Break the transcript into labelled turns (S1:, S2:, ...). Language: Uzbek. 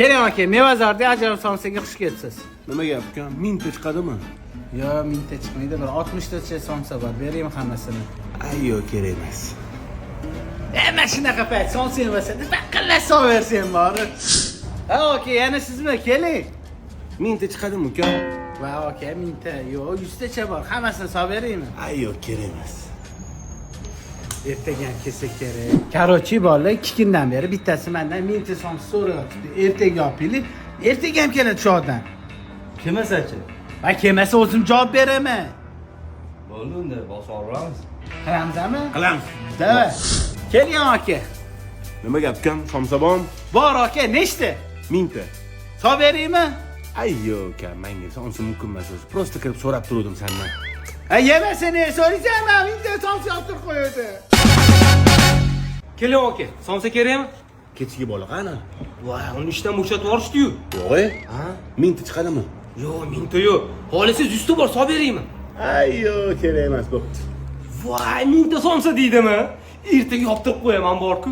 S1: Keling aka, Mevazorda ajoyib somsaga xush kelibsiz.
S2: Nima gap uka? 1000 ta chiqadimi?
S1: Yo, 1000 ta chiqmaydi, bir 60 tacha somsa bor. Beraymi hammasini?
S2: Ayyo, kerak emas.
S1: Mana shunaqa payt somsa yemasa, faqat so'versen bor. Ha, aka, yana sizmi? Keling.
S2: 1000 ta chiqadimi uka?
S1: Va aka, 1000 ta, yo, 100 tacha bor. Hammasini so'veraymi?
S2: Ayyo, kerak emas.
S1: Ertaga ham kelsa kerak. Qarochi bolalar 2 kundan beri bittasi mendan 1000 ta somsa so'rayapti. Ertaga olib ertaga ham keladi shu odam.
S3: Kelmasachi?
S1: Va kelmasa o'zim javob beraman.
S3: Bo'ldi unda, bosoramiz.
S1: Qilamizmi?
S2: Qilamiz.
S1: Davay. Keling aka.
S2: Nima gap uka? Somsa bormi?
S1: Bor aka, nechta?
S2: 1000 ta.
S1: So'veraymi?
S2: Ayyo uka, menga sonsi mumkin emas o'zi. Prosta kirib so'rab turdim sendan.
S1: Ha, yemasini so'raysanmi? 1000 ta somsa olib qo'yadi.
S3: Keling aka, somsa kerakmi?
S2: Kechki bola qani?
S3: Voy, uni ishdan bo'shatib yuborishdi-yu.
S2: Yo'q-e?
S3: Ha?
S2: 1000 ta chiqadimi?
S3: Yo'q, 1000 ta yo'q. Xohlasiz 100 ta bor, solib beraymi?
S2: Ayyo, kerak emas bu.
S3: Voy, 1000 ta somsa deydimi? Ertaga yoptirib qo'yaman bor-ku.